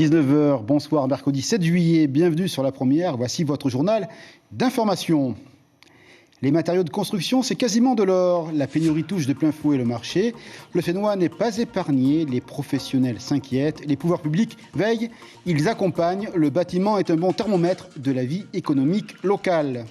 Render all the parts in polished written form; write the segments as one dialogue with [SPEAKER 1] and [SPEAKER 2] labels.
[SPEAKER 1] 19 h, bonsoir, mercredi 7 juillet, bienvenue sur La Première, voici votre journal d'information. Les matériaux de construction, c'est quasiment de l'or. La pénurie touche de plein fouet le marché. Le Fénois n'est pas épargné. Les professionnels s'inquiètent. Les pouvoirs publics veillent. Ils accompagnent. Le bâtiment est un bon thermomètre de la vie économique locale.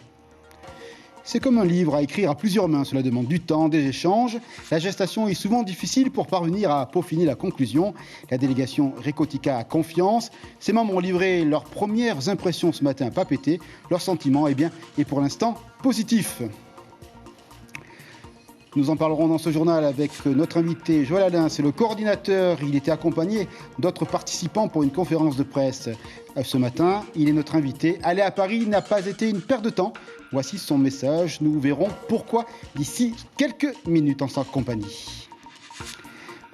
[SPEAKER 1] C'est comme un livre à écrire à plusieurs mains. Cela demande du temps, des échanges. La gestation est souvent difficile pour parvenir à peaufiner la conclusion. La délégation Recotica a confiance. Ses membres ont livré leurs premières impressions ce matin, pas pété. Leurs sentiments, est pour l'instant positif. Nous en parlerons dans ce journal avec notre invité Joël Alain, c'est le coordinateur. Il était accompagné d'autres participants pour une conférence de presse ce matin. Il est notre invité. Aller à Paris n'a pas été une perte de temps. Voici son message. Nous verrons pourquoi d'ici quelques minutes en sa compagnie.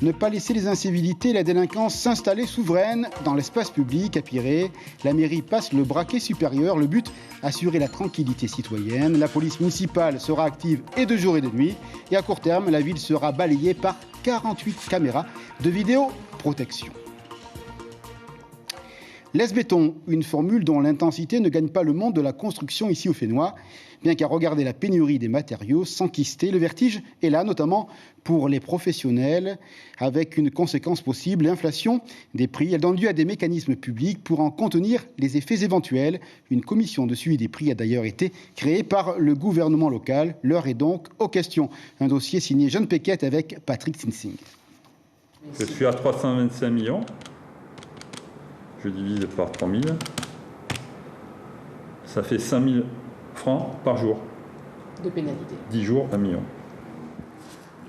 [SPEAKER 1] Ne pas laisser les incivilités et la délinquance s'installer souveraine dans l'espace public à Pirée. La mairie passe le braquet supérieur. Le but, assurer la tranquillité citoyenne. La police municipale sera active et de jour et de nuit. Et à court terme, la ville sera balayée par 48 caméras de vidéoprotection. L'Es-Béton, une formule dont l'intensité ne gagne pas le monde de la construction ici au Fénois. Bien qu'à regarder la pénurie des matériaux, s'enquister, le vertige est là, notamment pour les professionnels, avec une conséquence possible, l'inflation des prix. Elle donne lieu à des mécanismes publics pour en contenir les effets éventuels. Une commission de suivi des prix a d'ailleurs été créée par le gouvernement local. L'heure est donc aux questions. Un dossier signé Jeanne Péquette avec Patrick Sinsing.
[SPEAKER 2] Je suis à 325 millions. Je divise par 3000. Ça fait 5000 francs par jour.
[SPEAKER 3] De pénalité.
[SPEAKER 2] 10 jours, 1 million.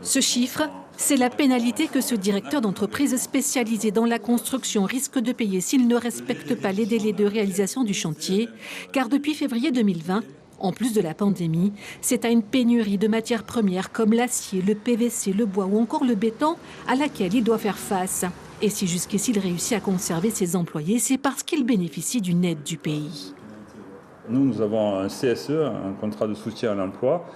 [SPEAKER 4] Ce chiffre, c'est la pénalité que ce directeur d'entreprise spécialisé dans la construction risque de payer s'il ne respecte pas les délais de réalisation du chantier. Car depuis février 2020, en plus de la pandémie, c'est à une pénurie de matières premières comme l'acier, le PVC, le bois ou encore le béton à laquelle il doit faire face. Et si jusqu'ici il réussit à conserver ses employés, c'est parce qu'il bénéficie d'une aide du pays.
[SPEAKER 2] Nous avons un CSE, un contrat de soutien à l'emploi,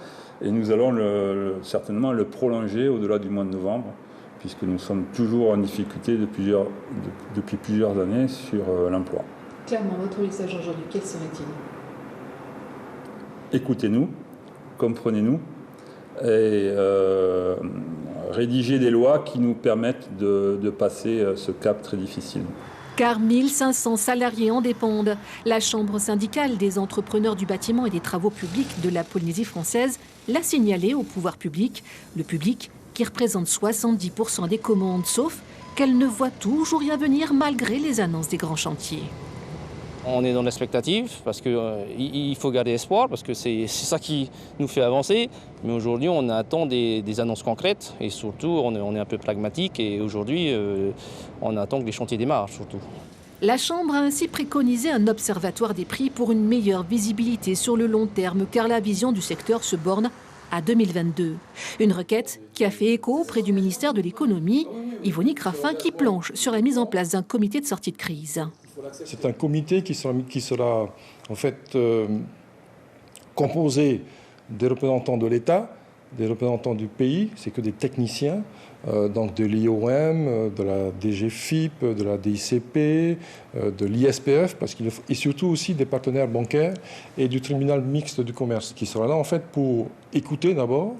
[SPEAKER 2] et nous allons certainement le prolonger au-delà du mois de novembre, puisque nous sommes toujours en difficulté depuis plusieurs années sur l'emploi.
[SPEAKER 3] Clairement, votre message aujourd'hui, quel serait-il ?
[SPEAKER 2] Écoutez-nous, comprenez-nous, et rédiger des lois qui nous permettent de passer ce cap très difficile.
[SPEAKER 4] Car 1500 salariés en dépendent. La Chambre syndicale des entrepreneurs du bâtiment et des travaux publics de la Polynésie française l'a signalé au pouvoir public. Le public qui représente 70% des commandes, sauf qu'elle ne voit toujours rien venir malgré les annonces des grands chantiers.
[SPEAKER 5] On est dans l'expectative parce qu'il faut garder espoir, parce que c'est ça qui nous fait avancer. Mais aujourd'hui, on attend des annonces concrètes et surtout, on est un peu pragmatique. Et aujourd'hui, on attend que les chantiers démarrent surtout.
[SPEAKER 4] La Chambre a ainsi préconisé un observatoire des prix pour une meilleure visibilité sur le long terme, car la vision du secteur se borne à 2022. Une requête qui a fait écho auprès du ministère de l'Économie, Yvonique Raffin, qui planche sur la mise en place d'un comité de sortie de crise.
[SPEAKER 6] C'est un comité qui sera en fait composé des représentants de l'État, des représentants du pays, c'est que des techniciens, donc de l'IOM, de la DGFIP, de la DICP, de l'ISPF, et surtout aussi des partenaires bancaires et du tribunal mixte du commerce, qui sera là en fait pour écouter d'abord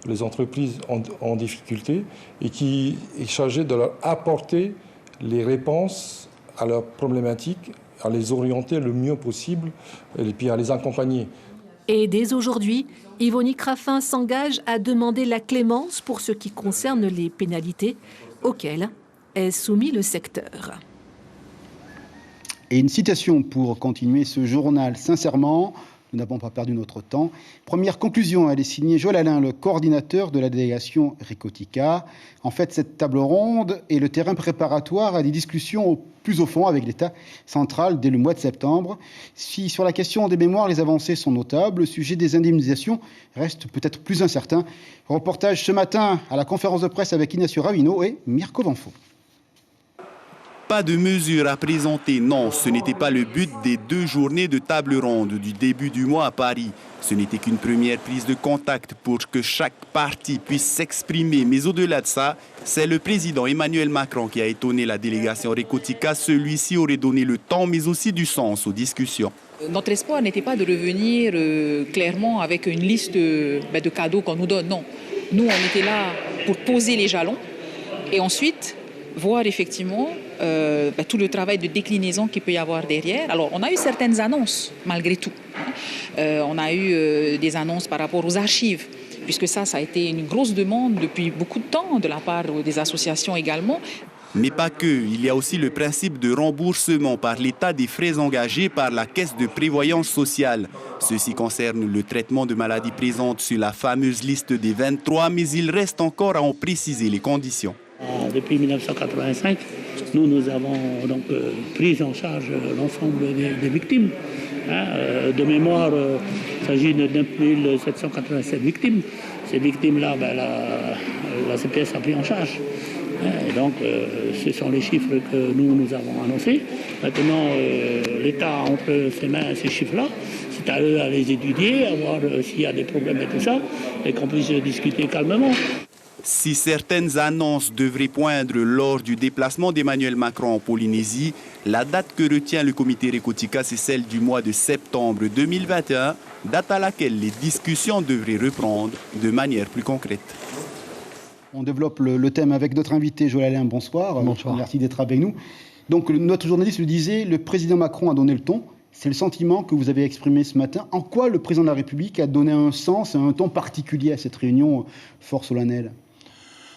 [SPEAKER 6] les entreprises en difficulté et qui est chargé de leur apporter les réponses à leurs problématiques, à les orienter le mieux possible et puis à les accompagner.
[SPEAKER 4] Et dès aujourd'hui, Yvonique Raffin s'engage à demander la clémence pour ce qui concerne les pénalités auxquelles est soumis le secteur.
[SPEAKER 1] Et une citation pour continuer ce journal. Sincèrement, nous n'avons pas perdu notre temps. Première conclusion, elle est signée Joël Alain, le coordinateur de la délégation Recotica. En fait, cette table ronde est le terrain préparatoire à des discussions plus au fond avec l'État central dès le mois de septembre. Si sur la question des mémoires, les avancées sont notables, le sujet des indemnisations reste peut-être plus incertain. Reportage ce matin à la conférence de presse avec Ignacio Ravino et Mirko Vanfo.
[SPEAKER 7] Pas de mesures à présenter, non, ce n'était pas le but des 2 journées de table ronde du début du mois à Paris. Ce n'était qu'une première prise de contact pour que chaque parti puisse s'exprimer. Mais au-delà de ça, c'est le président Emmanuel Macron qui a étonné la délégation Recotica. Celui-ci aurait donné le temps, mais aussi du sens aux discussions.
[SPEAKER 8] Notre espoir n'était pas de revenir clairement avec une liste de cadeaux qu'on nous donne. Non, nous, on était là pour poser les jalons et ensuite voir effectivement tout le travail de déclinaison qu'il peut y avoir derrière. Alors, on a eu certaines annonces, malgré tout. On a eu des annonces par rapport aux archives, puisque ça a été une grosse demande depuis beaucoup de temps de la part des associations également.
[SPEAKER 7] Mais pas que, il y a aussi le principe de remboursement par l'État des frais engagés par la Caisse de prévoyance sociale. Ceci concerne le traitement de maladies présentes sur la fameuse liste des 23, mais il reste encore à en préciser les conditions.
[SPEAKER 9] Depuis 1985, nous avons donc pris en charge l'ensemble des victimes. De mémoire, il s'agit de 9787 victimes. Ces victimes-là, la CPS a pris en charge. Et donc, ce sont les chiffres que nous avons annoncés. Maintenant, l'État a entre ses mains ces chiffres-là. C'est à eux à les étudier, à voir s'il y a des problèmes et tout ça, et qu'on puisse discuter calmement.
[SPEAKER 7] Si certaines annonces devraient poindre lors du déplacement d'Emmanuel Macron en Polynésie, la date que retient le comité Recotica, c'est celle du mois de septembre 2021, date à laquelle les discussions devraient reprendre de manière plus concrète.
[SPEAKER 1] On développe le thème avec notre invité, Joël Alain. Bonsoir.
[SPEAKER 10] Bonsoir.
[SPEAKER 1] Merci d'être avec nous. Donc, notre journaliste le disait, le président Macron a donné le ton. C'est le sentiment que vous avez exprimé ce matin. En quoi le président de la République a donné un sens et un ton particulier à cette réunion fort solennelle ?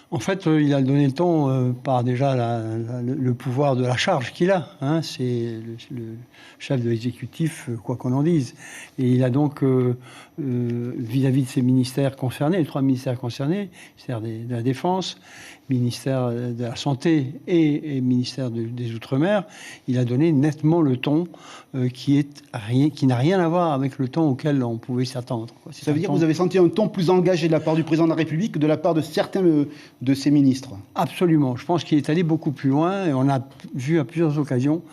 [SPEAKER 10] En fait, il a donné le ton par déjà le pouvoir de la charge qu'il a. C'est le chef de l'exécutif, quoi qu'on en dise. Et il a donc, vis-à-vis de ses ministères concernés, les 3 ministères concernés, ministère de la Défense, ministère de la Santé et ministère des Outre-mer, il a donné nettement le ton qui n'a rien à voir avec le ton auquel on pouvait s'attendre.
[SPEAKER 1] Ça veut dire que vous avez senti un ton plus engagé de la part du président de la République que de la part de certains de ses ministres ?
[SPEAKER 10] Absolument. Je pense qu'il est allé beaucoup plus loin et on a vu à plusieurs occasions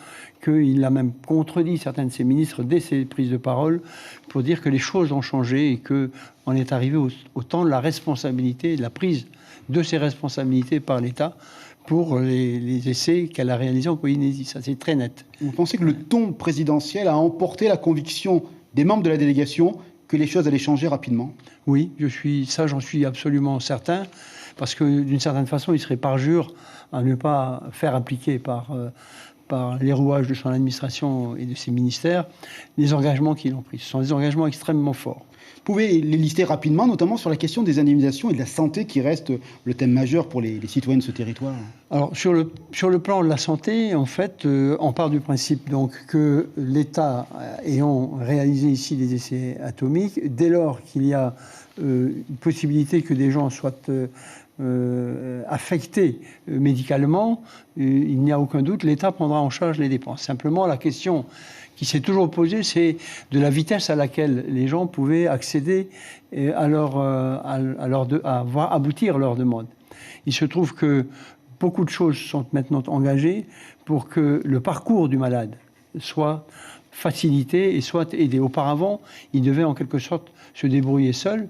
[SPEAKER 10] qu'il a même contredit certains de ses ministres dès ses prises de parole pour dire que les choses ont changé et qu'on est arrivé au temps de la responsabilité, de la prise de ses responsabilités par l'État pour les essais qu'elle a réalisés en Polynésie. Ça, c'est très net.
[SPEAKER 1] Vous pensez que le ton présidentiel a emporté la conviction des membres de la délégation que les choses allaient changer rapidement ?
[SPEAKER 10] Oui, j'en suis absolument certain, parce que d'une certaine façon, il serait parjure à ne pas faire appliquer par les rouages de son administration et de ses ministères les engagements qu'ils ont pris. Ce sont des engagements extrêmement forts.
[SPEAKER 1] Vous pouvez les lister rapidement, notamment sur la question des indemnisations et de la santé qui reste le thème majeur pour les citoyens de ce territoire.
[SPEAKER 10] Alors, sur le plan de la santé, en fait, on part du principe donc, que l'État ayant réalisé ici des essais atomiques, dès lors qu'il y a une possibilité que des gens soient affectés médicalement, il n'y a aucun doute, l'État prendra en charge les dépenses. Simplement, la question qui s'est toujours posée, c'est de la vitesse à laquelle les gens pouvaient accéder à voir aboutir leur demande. Il se trouve que beaucoup de choses sont maintenant engagées pour que le parcours du malade soit facilité et soit aidé. Auparavant, il devait en quelque sorte se débrouiller seul.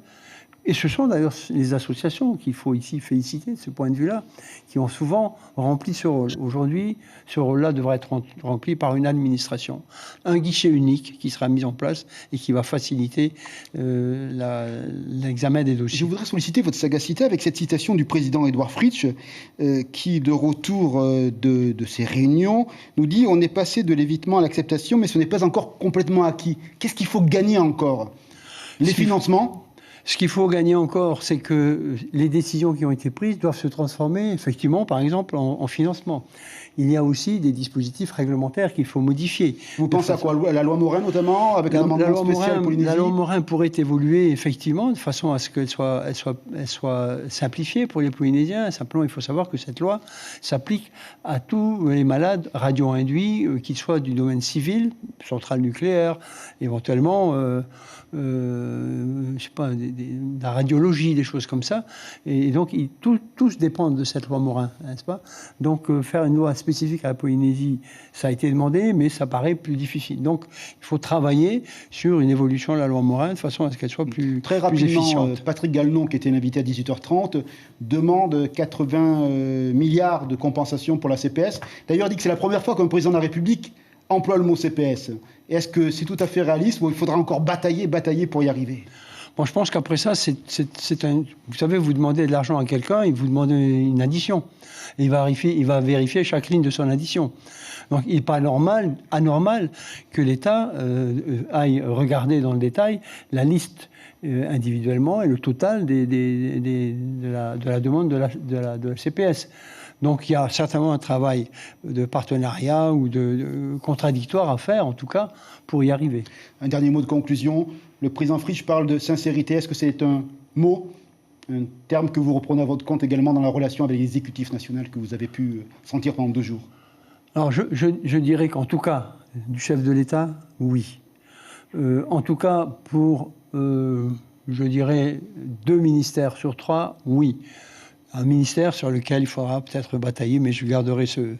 [SPEAKER 10] Et ce sont d'ailleurs les associations qu'il faut ici féliciter de ce point de vue-là, qui ont souvent rempli ce rôle. Aujourd'hui, ce rôle-là devrait être rempli par une administration. Un guichet unique qui sera mis en place et qui va faciliter l'examen des dossiers.
[SPEAKER 1] Je voudrais solliciter votre sagacité avec cette citation du président Édouard Fritsch, qui, de retour de ces réunions, nous dit « On est passé de l'évitement à l'acceptation, mais ce n'est pas encore complètement acquis. » Qu'est-ce qu'il faut gagner encore ? Les financements ?
[SPEAKER 10] Ce qu'il faut gagner encore, c'est que les décisions qui ont été prises doivent se transformer, effectivement, par exemple, en financement. Il y a aussi des dispositifs réglementaires qu'il faut modifier.
[SPEAKER 1] Vous pensez à quoi ? La loi Morin, notamment, avec un amendement spécial Polynésie ?
[SPEAKER 10] La loi Morin pourrait évoluer, effectivement, de façon à ce qu'elle soit simplifiée pour les Polynésiens. Simplement, il faut savoir que cette loi s'applique à tous les malades radio-induits, qu'ils soient du domaine civil, centrale nucléaire, éventuellement sais pas, de la radiologie, des choses comme ça. Et donc, tous dépendent de cette loi Morin, n'est-ce pas? Donc, faire une loi spécifique à la Polynésie, ça a été demandé, mais ça paraît plus difficile. Donc, il faut travailler sur une évolution de la loi Morin de façon à ce qu'elle soit plus
[SPEAKER 1] Très rapidement,
[SPEAKER 10] plus efficiente.
[SPEAKER 1] Patrick Galenon, qui était invité à 18h30, demande 80 milliards de compensation pour la CPS. D'ailleurs, il dit que c'est la première fois qu'un président de la République emploie le mot CPS. Est-ce que c'est tout à fait réaliste ou il faudra encore batailler pour y arriver?
[SPEAKER 10] Bon, je pense qu'après ça, vous savez, vous demandez de l'argent à quelqu'un, il vous demande une addition. Et il va vérifier chaque ligne de son addition. Donc, il n'est pas anormal que l'État aille regarder dans le détail la liste individuellement et le total de la demande de la CPS. Donc il y a certainement un travail de partenariat ou de contradictoire à faire, en tout cas, pour y arriver.
[SPEAKER 1] Un dernier mot de conclusion. Le président Fritsch parle de sincérité. Est-ce que c'est un mot, un terme que vous reprenez à votre compte également dans la relation avec l'exécutif national que vous avez pu sentir pendant 2 jours?
[SPEAKER 10] Alors je dirais qu'en tout cas, du chef de l'État, oui. En tout cas, pour, je dirais, 2 ministères sur 3, oui. Un ministère sur lequel il faudra peut-être batailler, mais je garderai ce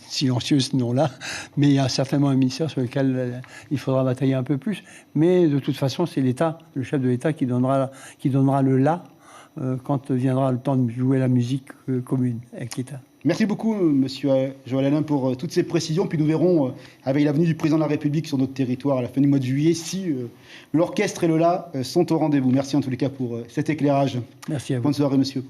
[SPEAKER 10] silencieux ce nom-là. Mais il y a certainement un ministère sur lequel il faudra batailler un peu plus. Mais de toute façon, c'est l'État, le chef de l'État, qui donnera le là quand viendra le temps de jouer la musique commune avec l'État.
[SPEAKER 1] Merci beaucoup, Monsieur Joël Alain, pour toutes ces précisions. Puis nous verrons, avec la venue du président de la République sur notre territoire à la fin du mois de juillet, si l'orchestre et le là sont au rendez-vous. Merci en tous les cas pour cet éclairage.
[SPEAKER 10] Merci à vous.
[SPEAKER 1] Bonne soirée, monsieur.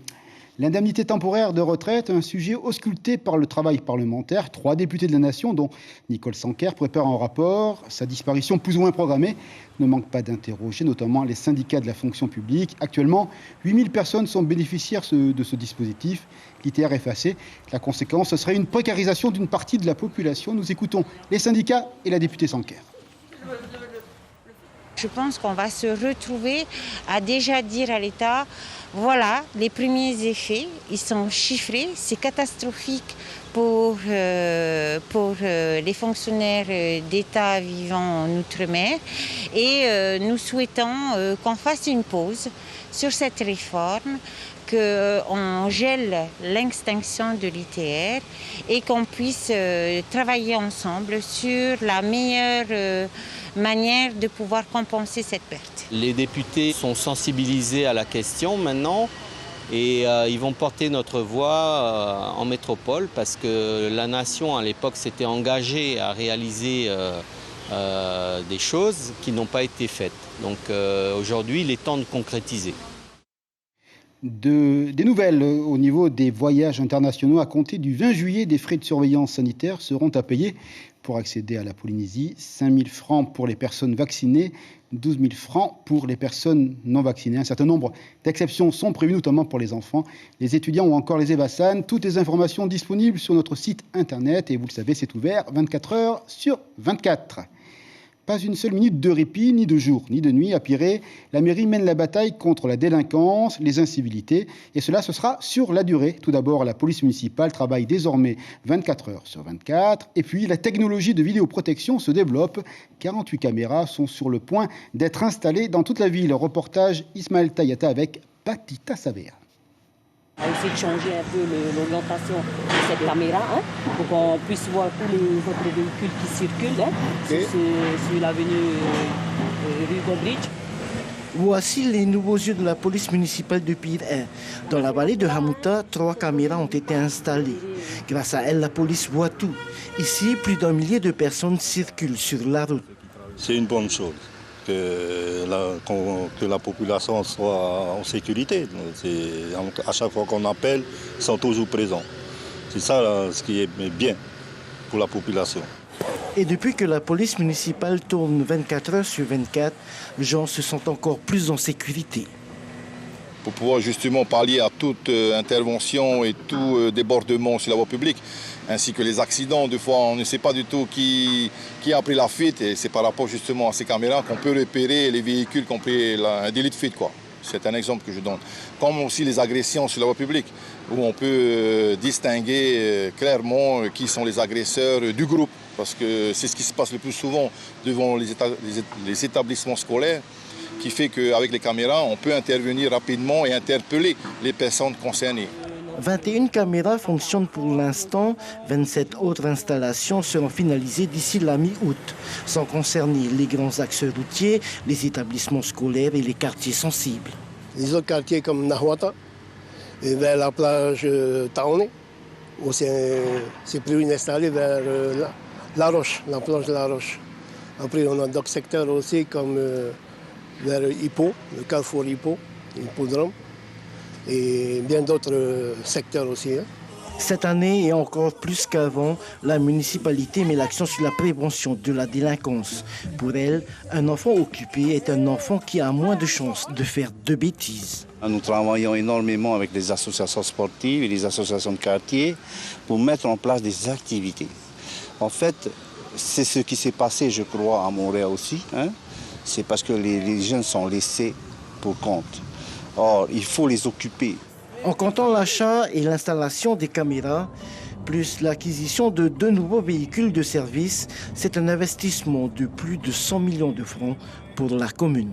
[SPEAKER 1] L'indemnité temporaire de retraite, un sujet ausculté par le travail parlementaire. 3 députés de la Nation, dont Nicole Sanquer, préparent un rapport. Sa disparition plus ou moins programmée ne manque pas d'interroger, notamment les syndicats de la fonction publique. Actuellement, 8000 personnes sont bénéficiaires de ce dispositif, l'ITR effacé. La conséquence, ce serait une précarisation d'une partie de la population. Nous écoutons les syndicats et la députée Sanquer.
[SPEAKER 11] Je pense qu'on va se retrouver à déjà dire à l'État, voilà, les premiers effets, ils sont chiffrés, c'est catastrophique pour les fonctionnaires d'État vivant en Outre-mer. Et nous souhaitons qu'on fasse une pause sur cette réforme, qu'on gèle l'extinction de l'ITR et qu'on puisse travailler ensemble sur la meilleure manière de pouvoir compenser cette perte.
[SPEAKER 12] Les députés sont sensibilisés à la question maintenant et ils vont porter notre voix en métropole parce que la nation à l'époque s'était engagée à réaliser des choses qui n'ont pas été faites. Donc aujourd'hui, il est temps de concrétiser.
[SPEAKER 1] Des nouvelles au niveau des voyages internationaux. À compter du 20 juillet, des frais de surveillance sanitaire seront à payer pour accéder à la Polynésie. 5 000 francs pour les personnes vaccinées, 12 000 francs pour les personnes non vaccinées. Un certain nombre d'exceptions sont prévues, notamment pour les enfants, les étudiants ou encore les évassan. Toutes les informations disponibles sur notre site internet. Et vous le savez, c'est ouvert 24 heures sur 24. Pas une seule minute de répit, ni de jour, ni de nuit. À Pirée, la mairie mène la bataille contre la délinquance, les incivilités. Et cela, ce sera sur la durée. Tout d'abord, la police municipale travaille désormais 24 heures sur 24. Et puis, la technologie de vidéoprotection se développe. 48 caméras sont sur le point d'être installées dans toute la ville. Reportage Ismaël Tayata avec Patita Saver.
[SPEAKER 13] On a essayé de changer un peu l'orientation de cette caméra pour qu'on puisse voir tous les autres véhicules qui circulent sur l'avenue rue Godrich.
[SPEAKER 14] Voici les nouveaux yeux de la police municipale de Pirée. Dans la vallée de Hamuta, 3 caméras ont été installées. Grâce à elles, la police voit tout. Ici, plus d'1 millier de personnes circulent sur la route.
[SPEAKER 15] C'est une bonne chose que la population soit en sécurité. À chaque fois qu'on appelle, ils sont toujours présents. C'est ça ce qui est bien pour la population.
[SPEAKER 14] Et depuis que la police municipale tourne 24 heures sur 24, les gens se sentent encore plus en sécurité.
[SPEAKER 16] Pour pouvoir justement pallier à toute intervention et tout débordement sur la voie publique, ainsi que les accidents, des fois on ne sait pas du tout qui a pris la fuite, et c'est par rapport justement à ces caméras qu'on peut repérer les véhicules qui ont pris un délit de fuite, quoi. C'est un exemple que je donne. Comme aussi les agressions sur la voie publique, où on peut distinguer clairement qui sont les agresseurs du groupe, parce que c'est ce qui se passe le plus souvent devant les établissements scolaires, qui fait qu'avec les caméras, on peut intervenir rapidement et interpeller les personnes concernées.
[SPEAKER 14] 21 caméras fonctionnent pour l'instant, 27 autres installations seront finalisées d'ici la mi-août, sans concerner les grands axes routiers, les établissements scolaires et les quartiers sensibles.
[SPEAKER 17] Les autres quartiers comme Nahuatl, et vers la plage Taoné, où c'est prévu d'installer vers la Roche, la plage de la Roche. Après, on a d'autres secteurs aussi comme vers Hippo, le carrefour Hippo, l'hippodrome, et bien d'autres secteurs aussi.
[SPEAKER 14] Cette année et encore plus qu'avant, la municipalité met l'accent sur la prévention de la délinquance. Pour elle, un enfant occupé est un enfant qui a moins de chances de faire de bêtises.
[SPEAKER 18] Nous travaillons énormément avec les associations sportives et les associations de quartier pour mettre en place des activités. En fait, c'est ce qui s'est passé, je crois, à Montréal aussi. C'est parce que les jeunes sont laissés pour compte. Or, il faut les occuper.
[SPEAKER 14] En comptant l'achat et l'installation des caméras, plus l'acquisition de 2 nouveaux véhicules de service, c'est un investissement de plus de 100 millions de francs pour la commune.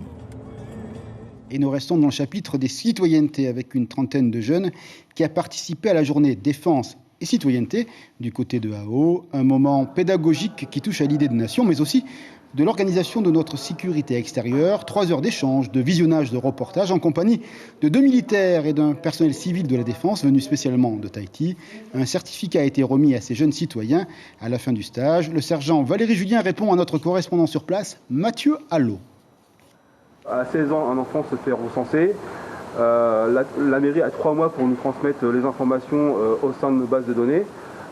[SPEAKER 1] Et nous restons dans le chapitre des citoyennetés avec une trentaine de jeunes qui a participé à la journée défense et citoyenneté du côté de Hao, un moment pédagogique qui touche à l'idée de nation, mais aussi de l'organisation de notre sécurité extérieure. 3 heures d'échange, de visionnage de reportages en compagnie de 2 militaires et d'un personnel civil de la défense venus spécialement de Tahiti. Un certificat a été remis à ces jeunes citoyens à la fin du stage. Le sergent Valérie Julien répond à notre correspondant sur place, Mathieu Allot.
[SPEAKER 19] À 16 ans, un enfant se fait recenser. La mairie a 3 mois pour nous transmettre les informations au sein de nos bases de données.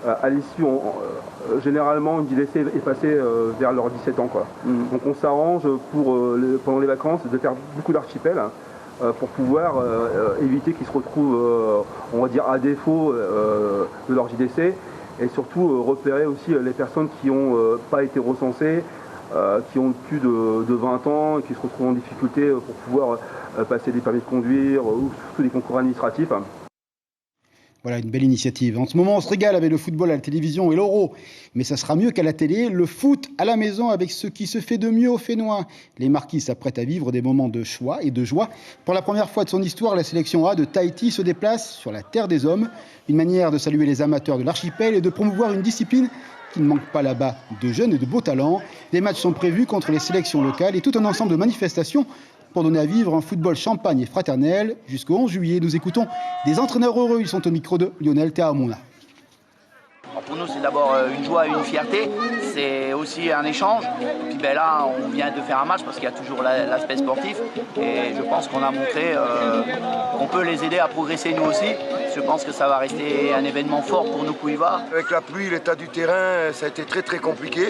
[SPEAKER 19] À l'issue, généralement, une JDC est passée vers leurs 17 ans. Donc on s'arrange pour, pendant les vacances, de faire beaucoup d'archipels pour pouvoir éviter qu'ils se retrouvent, on va dire, à défaut de leur JDC, et surtout repérer aussi les personnes qui n'ont pas été recensées, qui ont plus de 20 ans et qui se retrouvent en difficulté pour pouvoir passer des permis de conduire ou surtout des concours administratifs.
[SPEAKER 1] Voilà une belle initiative. En ce moment, on se régale avec le football à la télévision et l'euro. Mais ça sera mieux qu'à la télé. Le foot à la maison avec ce qui se fait de mieux au Fénois. Les Marquis s'apprêtent à vivre des moments de choix et de joie. Pour la première fois de son histoire, la sélection A de Tahiti se déplace sur la terre des hommes. Une manière de saluer les amateurs de l'archipel et de promouvoir une discipline qui ne manque pas là-bas de jeunes et de beaux talents. Des matchs sont prévus contre les sélections locales et tout un ensemble de manifestations pour donner à vivre un football champagne et fraternel. Jusqu'au 11 juillet, nous écoutons des entraîneurs heureux. Ils sont au micro de Lionel Teamona.
[SPEAKER 20] Pour nous, c'est d'abord une joie et une fierté. C'est aussi un échange. Puis là, on vient de faire un match parce qu'il y a toujours l'aspect sportif. Et je pense qu'on a montré qu'on peut les aider à progresser nous aussi. Je pense que ça va rester un événement fort pour nous Kuiva.
[SPEAKER 21] Avec la pluie, l'état du terrain, ça a été très très compliqué.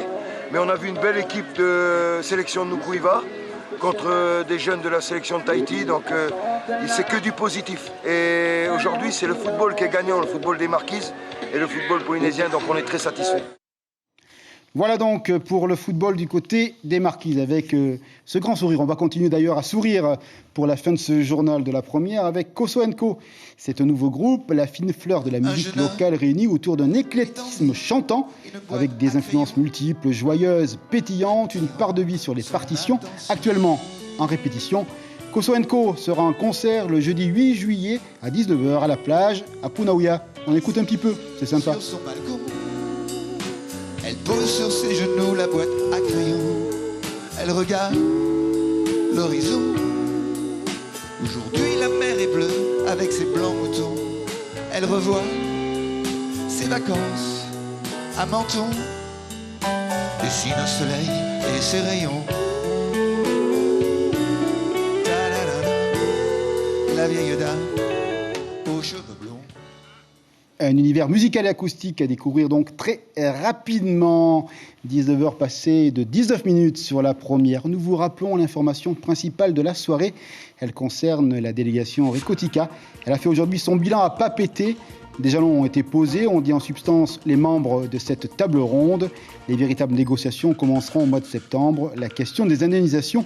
[SPEAKER 21] Mais on a vu une belle équipe de sélection de Nukuiva contre des jeunes de la sélection de Tahiti, donc c'est que du positif. Et aujourd'hui, c'est le football qui est gagnant, le football des Marquises et le football polynésien, donc on est très satisfait.
[SPEAKER 1] Voilà donc pour le football du côté des Marquises avec ce grand sourire. On va continuer d'ailleurs à sourire pour la fin de ce journal de la première avec Koso & Co. C'est un nouveau groupe, la fine fleur de la musique locale réunie autour d'un éclectisme chantant avec des influences multiples, joyeuses, pétillantes, une part de vie sur les partitions, actuellement en répétition. Koso & Co sera en concert le jeudi 8 juillet à 19h à la plage à Punaouia. On écoute un petit peu, c'est sympa.
[SPEAKER 22] Elle pose sur ses genoux la boîte à crayons. Elle regarde l'horizon. Aujourd'hui la mer est bleue avec ses blancs moutons. Elle revoit ses vacances à Menton. Dessine un soleil et ses rayons. Ta-da-da-da. La vieille dame aux cheveux blonds.
[SPEAKER 1] Un univers musical et acoustique à découvrir donc très rapidement. 19h passées de 19 minutes sur la première. Nous vous rappelons l'information principale de la soirée. Elle concerne la délégation Ricotica. Elle a fait aujourd'hui son bilan à Papeete. Des jalons ont été posés. On dit en substance les membres de cette table ronde. Les véritables négociations commenceront au mois de septembre. La question des indemnisations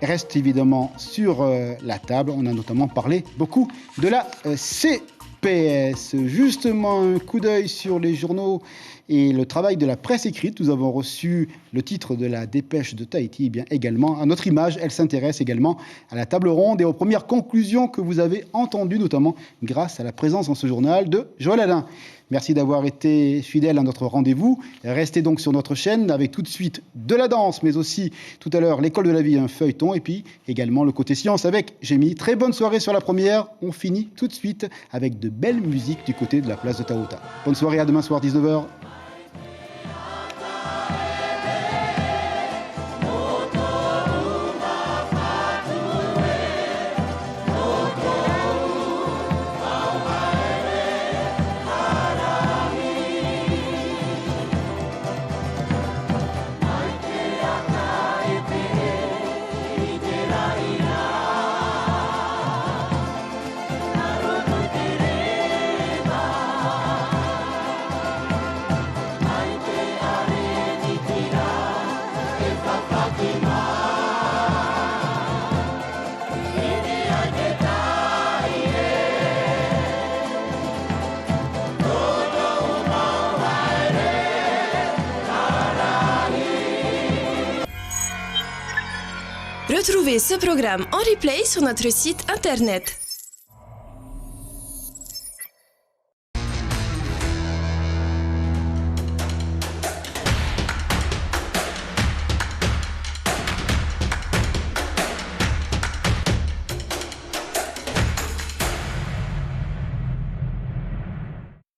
[SPEAKER 1] reste évidemment sur la table. On a notamment parlé beaucoup de la CPS. Justement, un coup d'œil sur les journaux et le travail de la presse écrite. Nous avons reçu le titre de la dépêche de Tahiti, et bien également à notre image. Elle s'intéresse également à la table ronde et aux premières conclusions que vous avez entendues, notamment grâce à la présence dans ce journal de Joël Alain. Merci d'avoir été fidèle à notre rendez-vous. Restez donc sur notre chaîne avec tout de suite de la danse, mais aussi tout à l'heure l'école de la vie, un feuilleton, et puis également le côté science avec Jémy. Très bonne soirée sur la première. On finit tout de suite avec de belles musiques du côté de la place de Tahota. Bonne soirée, à demain soir 19h.
[SPEAKER 2] Retrouvez ce programme en replay sur notre site internet